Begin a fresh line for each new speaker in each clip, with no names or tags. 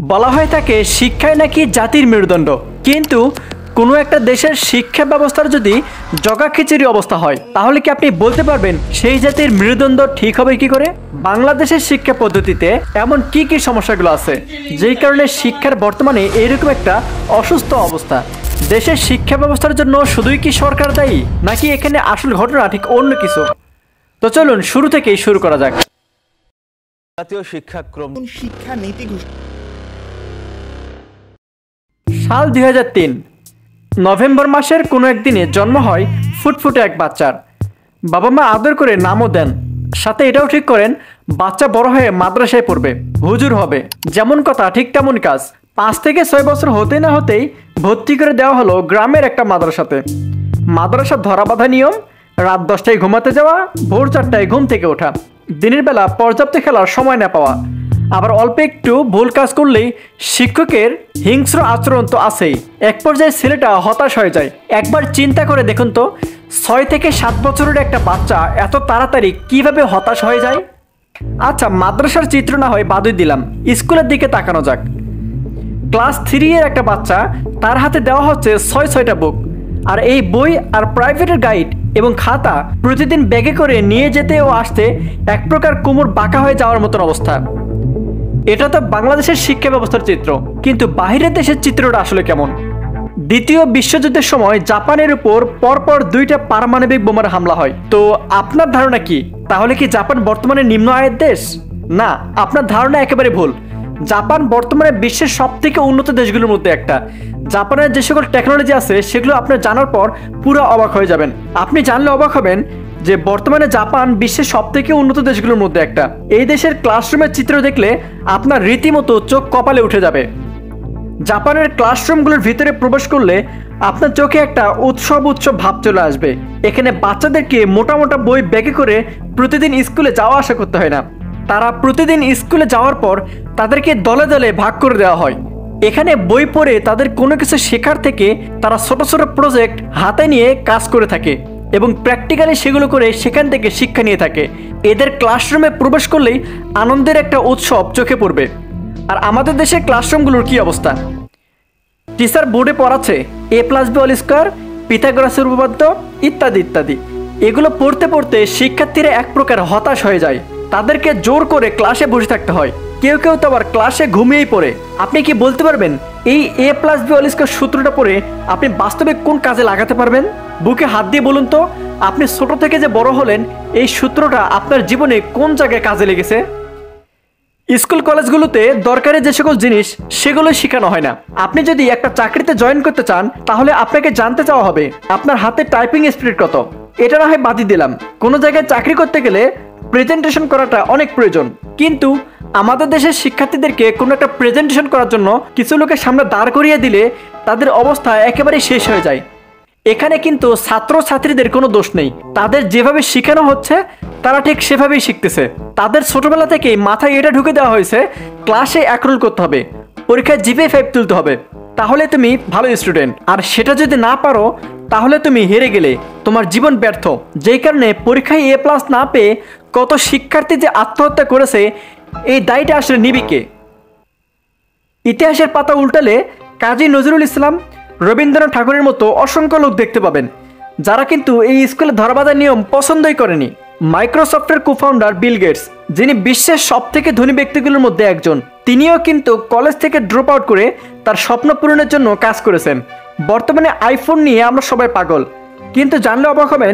বলা হয় থাকে শিক্ষাই নাকি জাতির মেরুদণ্ড, কিন্তু কোনো একটা দেশের শিক্ষা ব্যবস্থার যদি জগা খিচুড়ি অবস্থা হয় তাহলে কি আপনি বলতে পারবেন সেই জাতির মেরুদণ্ড ঠিক হবে কি করে? বাংলাদেশের শিক্ষা পদ্ধতিতে এমন কি কি সমস্যাগুলো আছে যেই কারণে শিক্ষার বর্তমানে এইরকম একটা অসুস্থ অবস্থা? দেশের শিক্ষা ব্যবস্থার জন্য শুধুই কি সরকার দায়ী, নাকি এখানে আসল ঘটনা ঠিক অন্য কিছু? তো চলুন শুরু থেকেই শুরু করা যাক।
জাতীয় শিক্ষাক্রম
শিক্ষা নীতি
সাল 2003 নভেম্বর মাসের কোনো একদিনে জন্ম হয় ফুটফুটে এক বাচ্চার। বাবা মা আদর করে নামও দেন, সাথে এটাও ঠিক করেন বাচ্চা বড় হয়ে মাদ্রাসায় পড়বে, হুজুর হবে। যেমন কথা ঠিক তেমন কাজ। 5 থেকে 6 বছর হতে না হতেই ভর্তি করে দেওয়া হলো গ্রামের একটা মাদ্রাসাতে। মাদ্রাসার ধরাবাঁধা নিয়ম, রাত 10টায় ঘুমাতে যাওয়া, ভোর 4টায় ঘুম থেকে ওঠা, দিনের বেলা পর্যাপ্ত খেলার সময় না পাওয়া, আবার অল্প একটু ভুল কাজ করলেই শিক্ষকের হিংস্র আচরণ তো আছেই। এক পর্যায়ে ছেলেটা হতাশ হয়ে যায়। একবার চিন্তা করে দেখুন তো, 6 থেকে 7 বছরের একটা বাচ্চা এত তাড়াতাড়ি কিভাবে হতাশ হয়ে যায়? আচ্ছা, মাদ্রাসার চিত্র না হয় বাদই দিলাম, স্কুলের দিকে তাকানো যাক। ক্লাস 3 এর একটা বাচ্চা, তার হাতে দেওয়া হচ্ছে 6টা বুক, আর এই বই আর প্রাইভেটের গাইড এবং খাতা প্রতিদিন ব্যাগে করে নিয়ে যেতে ও আসতে এক প্রকার কোমর বাঁকা হয়ে যাওয়ার মতন অবস্থা। এটা তো বাংলাদেশের শিক্ষা ব্যবস্থার চিত্র, কিন্তু বাইরের দেশের চিত্রটা আসলে কেমন? দ্বিতীয় বিশ্বযুদ্ধের সময় জাপানের উপর পরপর 2টা পারমাণবিক বোমার হামলা হয়। তো আপনার ধারণা কি তাহলে কি জাপান বর্তমানে নিম্ন আয়ের দেশ? না, আপনার ধারণা একেবারে ভুল। জাপান বর্তমানে বিশ্বের সবথেকে উন্নত দেশগুলোর মধ্যে একটা। জাপানের যে সকল টেকনোলজি আছে সেগুলো আপনার জানার পর পুরো অবাক হয়ে যাবেন। আপনি জানলে অবাক হবেন যে বর্তমানে জাপান বিশ্বের সবথেকে উন্নত দেশগুলোর মধ্যে একটা। এই দেশের ক্লাসরুমের চিত্র দেখলে আপনার রীতিমতো চোখ কপালে উঠে যাবে। জাপানের ক্লাসরুমগুলোর ভিতরে প্রবেশ করলে আপনার চোখে একটা উৎসব ভাব চলে আসবে। এখানে বাচ্চাদেরকে মোটা মোটা বই ব্যাগে করে প্রতিদিন স্কুলে যাওয়া আসা করতে হয় না। তারা প্রতিদিন স্কুলে যাওয়ার পর তাদেরকে দলে দলে ভাগ করে দেওয়া হয়। এখানে বই পড়ে তাদের কোনো কিছু শেখার থেকে তারা ছোট ছোট প্রজেক্ট হাতে নিয়ে কাজ করে থাকে এবং প্র্যাকটিক্যালি সেগুলো করে সেখান থেকে শিক্ষা নিয়ে থাকে। এদের ক্লাসরুমে প্রবেশ করলেই আনন্দের একটা উৎসব চোখে পড়বে। আর আমাদের দেশের ক্লাসরুমগুলোর কি অবস্থা? টিচার বোর্ডে পড়াচ্ছে a+b² পিথাগোরাসের উপপাদ্য ইত্যাদি ইত্যাদি। এগুলো পড়তে পড়তে শিক্ষার্থীরা এক প্রকার হতাশ হয়ে যায়। তাদেরকে জোর করে ক্লাসে বসে থাকতে হয়। কেউ কেউ তো আবার ক্লাসে ঘুমিয়েই পড়ে। আপনি কি বলতে পারবেন এই a+b² সূত্রটা পড়ে আপনি বাস্তবে কোন কাজে লাগাতে পারবেন? বুকে হাত দিয়ে বলুন তো, আপনি ছোট থেকে যে বড় হলেন এই সূত্রটা আপনার জীবনে কোন জায়গায় কাজে লেগেছে? স্কুল কলেজগুলোতে দরকারি যে সকল জিনিস সেগুলো শেখানো হয় না। আপনি যদি একটা চাকরিতে জয়েন করতে চান তাহলে আপনাকে জানতে চাওয়া হবে আপনার হাতে টাইপিং স্পিড কত। এটা না হয় বাদই দিলাম, কোনো জায়গায় চাকরি করতে গেলে প্রেজেন্টেশন করাটা অনেক প্রয়োজন, কিন্তু আমাদের দেশের শিক্ষার্থীদেরকে কোনো একটা প্রেজেন্টেশন করার জন্য কিছু লোকের সামনে দাঁড় করিয়ে দিলে তাদের অবস্থা একেবারে শেষ হয়ে যায়। এখানে কিন্তু ছাত্র ছাত্রীদের কোনো দোষ নেই। তাদের যেভাবে শেখানো হচ্ছে তারা ঠিক সেভাবেই শিখতেছে। তাদের ছোটবেলা থেকেই মাথায় এটা ঢুকে দেওয়া হয়েছে ক্লাসে একরোল করতে হবে, পরীক্ষায় জিপিএ 5 তুলতে হবে, তাহলে তুমি ভালো স্টুডেন্ট। আর সেটা যদি না পারো তাহলে তুমি হেরে গেলে, তোমার জীবন ব্যর্থ। যেই কারণে পরীক্ষায় A+ না পেয়ে কত শিক্ষার্থী যে আত্মহত্যা করেছে এই দায়টা আসলে নিবি কে? ইতিহাসের পাতা উল্টালে কাজী নজরুল ইসলাম, রবীন্দ্রনাথ ঠাকুরের মতো অসংখ্য লোক দেখতে পাবেন যারা কিন্তু এই স্কুলে ধরাবাঁধা নিয়ম পছন্দই করেনি। মাইক্রোসফটের কোফাউন্ডার বিল গেটস, যিনি বিশ্বের সবথেকে ধনী ব্যক্তিগুলোর মধ্যে একজন, তিনিও কিন্তু কলেজ থেকে ড্রপ আউট করে তার স্বপ্ন পূরণের জন্য কাজ করেছেন। বর্তমানে আইফোন নিয়ে আমরা সবাই পাগল, কিন্তু জানলে অবাক হবেন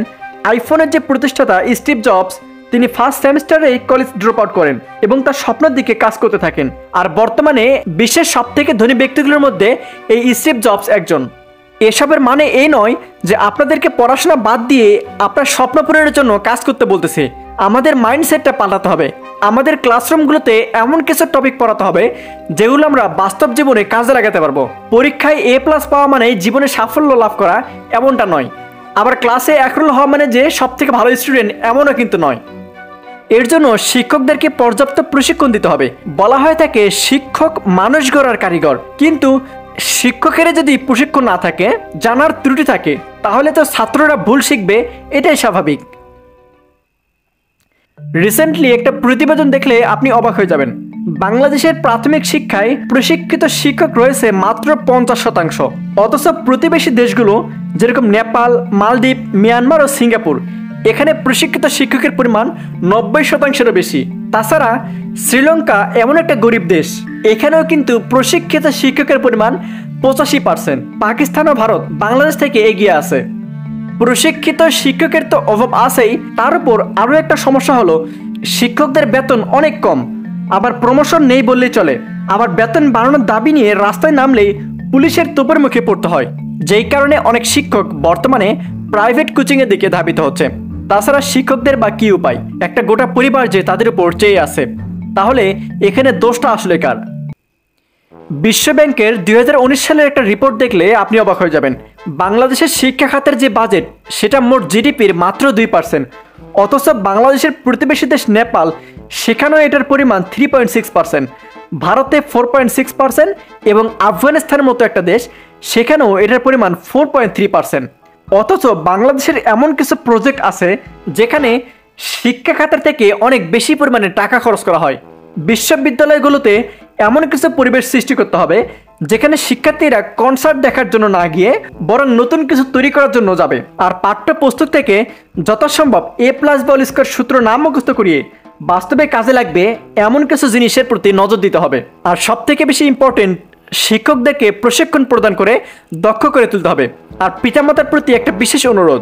আইফোনের যে প্রতিষ্ঠাতা স্টিভ জবস, তিনি ফার্স্ট সেমিস্টারেই কলেজ ড্রপ আউট করেন এবং তার স্বপ্নের দিকে কাজ করতে থাকেন। আর বর্তমানে বিশ্বের সবথেকে ধনী ব্যক্তিগুলোর মধ্যে এই স্টিভ জবস একজন। এসবের মানে এই নয় যে আপনাদেরকে পড়াশোনা বাদ দিয়ে আপনার স্বপ্ন পূরণের জন্য কাজ করতে বলতেছে। আমাদের মাইন্ডসেটটা পাল্টাতে হবে। আমাদের ক্লাসরুমগুলোতে এমন কিছু টপিক পড়াতে হবে যেগুলো আমরা বাস্তব জীবনে কাজে লাগাতে পারবো। পরীক্ষায় A+ পাওয়া মানে জীবনে সাফল্য লাভ করা এমনটা নয়, আবার ক্লাসে একরোল হওয়া মানে যে সবথেকে ভালো স্টুডেন্ট এমনও কিন্তু নয়। এর জন্য শিক্ষকদেরকে পর্যাপ্ত প্রশিক্ষণ দিতে হবে। বলা হয় থাকে শিক্ষক মানুষ গড়ার কারিগর, কিন্তু শিক্ষকের যদি প্রশিক্ষণ না থাকে, জানার ত্রুটি থাকে, তাহলে তো ছাত্ররা ভুল শিখবে, এটাই স্বাভাবিক। রিসেন্টলি একটা প্রতিবেদন দেখলে আপনি অবাক হয়ে যাবেন। বাংলাদেশের প্রাথমিক শিক্ষায় প্রশিক্ষিত শিক্ষক রয়েছে মাত্র 50%, অথচ প্রতিবেশী দেশগুলো যেরকম নেপাল, মালদ্বীপ, মিয়ানমার ও সিঙ্গাপুর, এখানে প্রশিক্ষিত শিক্ষকের পরিমাণ 90%-এরও বেশি। তাছাড়া শ্রীলঙ্কা এমন একটা গরিব দেশ, এখানেও কিন্তু প্রশিক্ষিত শিক্ষকের পরিমাণ 85%। পাকিস্তান ও ভারত বাংলাদেশ থেকে এগিয়ে আছে। প্রশিক্ষিত শিক্ষকের তো অভাব আছেই, তার উপর আরও একটা সমস্যা হলো শিক্ষকদের বেতন অনেক কম, আবার প্রমোশন নেই বললেই চলে। আবার বেতন বাড়ানোর দাবি নিয়ে রাস্তায় নামলেই পুলিশের তোপের মুখে পড়তে হয়, যেই কারণে অনেক শিক্ষক বর্তমানে প্রাইভেট কোচিংয়ের দিকে ধাবিত হচ্ছে। তাছাড়া শিক্ষকদের বা কি উপায়, একটা গোটা পরিবার যে তাদের উপর চেয়ে আছে, তাহলে এখানে দোষটা আসলে কার? বিশ্বব্যাংকের 2019 সালের একটা রিপোর্ট দেখলে আপনি অবাক হয়ে যাবেন। বাংলাদেশের শিক্ষা খাতের যে বাজেট, সেটা মোট জিডিপির মাত্র 2%, অথচ বাংলাদেশের প্রতিবেশী দেশ নেপাল, সেখানেও এটার পরিমাণ 3.6%, ভারতে 4.6% এবং আফগানিস্তানের মতো একটা দেশ, সেখানেও এটার পরিমাণ 4.3%। অথচ বাংলাদেশের এমন কিছু প্রজেক্ট আছে যেখানে শিক্ষা খাতের থেকে অনেক বেশি পরিমাণে টাকা খরচ করা হয়। বিশ্ববিদ্যালয়গুলোতে এমন কিছু পরিবেশ সৃষ্টি করতে হবে যেখানে শিক্ষার্থীরা কনসার্ট দেখার জন্য না গিয়ে বরং নতুন কিছু তৈরি করার জন্য যাবে। আর পাঠ্যপুস্তক থেকে যথাসম্ভব A+B² সূত্র না মুখস্থ করিয়ে বাস্তবে কাজে লাগবে এমন কিছু জিনিসের প্রতি নজর দিতে হবে। আর সবথেকে বেশি ইম্পর্টেন্ট, শিক্ষকদেরকে প্রশিক্ষণ প্রদান করে দক্ষ করে তুলতে হবে। আর পিতামাতার প্রতি একটা বিশেষ অনুরোধ,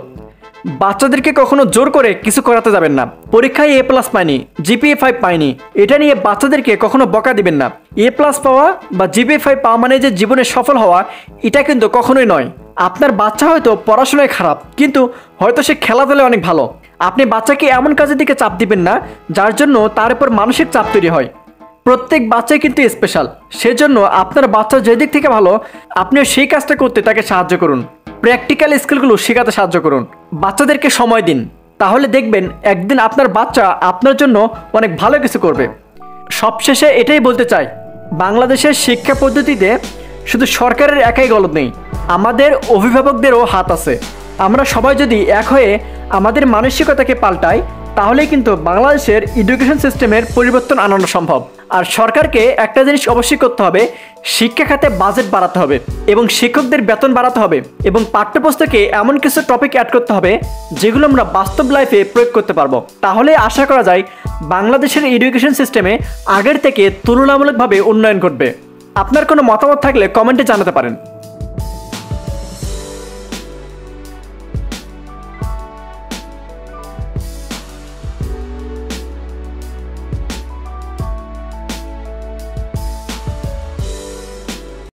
বাচ্চাদেরকে কখনো জোর করে কিছু করাতে যাবেন না। পরীক্ষায় A+ পায়নি, GPA 5 পায়নি, এটা নিয়ে বাচ্চাদেরকে কখনো বকা দিবেন না। A+ পাওয়া বা GPA 5 পাওয়া মানে যে জীবনে সফল হওয়া, এটা কিন্তু কখনোই নয়। আপনার বাচ্চা হয়তো পড়াশোনায় খারাপ, কিন্তু হয়তো সে খেলাধুলায় অনেক ভালো। আপনি বাচ্চাকে এমন কাজের দিকে চাপ দিবেন না যার জন্য তার উপর মানসিক চাপ তৈরি হয়। প্রত্যেক বাচ্চাই কিন্তু স্পেশাল, সেজন্য আপনার বাচ্চা যেদিক থেকে ভালো, আপনিও সেই কাজটা করতে তাকে সাহায্য করুন। প্র্যাকটিক্যাল স্কিলগুলো শেখাতে সাহায্য করুন। বাচ্চাদেরকে সময় দিন, তাহলে দেখবেন একদিন আপনার বাচ্চা আপনার জন্য অনেক ভালো কিছু করবে। সবশেষে এটাই বলতে চাই, বাংলাদেশের শিক্ষা পদ্ধতিতে শুধু সরকারের একাই গলদ নেই, আমাদের অভিভাবকদেরও হাত আছে। আমরা সবাই যদি এক হয়ে আমাদের মানসিকতাকে পাল্টাই, তাহলেই কিন্তু বাংলাদেশের এডুকেশন সিস্টেমের পরিবর্তন আনানো সম্ভব। আর সরকারকে একটা জিনিস অবশ্যই করতে হবে, শিক্ষা খাতে বাজেট বাড়াতে হবে এবং শিক্ষকদের বেতন বাড়াতে হবে এবং পাঠ্যপুস্তকে এমন কিছু টপিক অ্যাড করতে হবে যেগুলো আমরা বাস্তব লাইফে প্রয়োগ করতে পারবো। তাহলে আশা করা যায় বাংলাদেশের এডুকেশন সিস্টেমে আগের থেকে তুলনামূলকভাবে উন্নয়ন ঘটবে। আপনার কোনো মতামত থাকলে কমেন্টে জানাতে পারেন।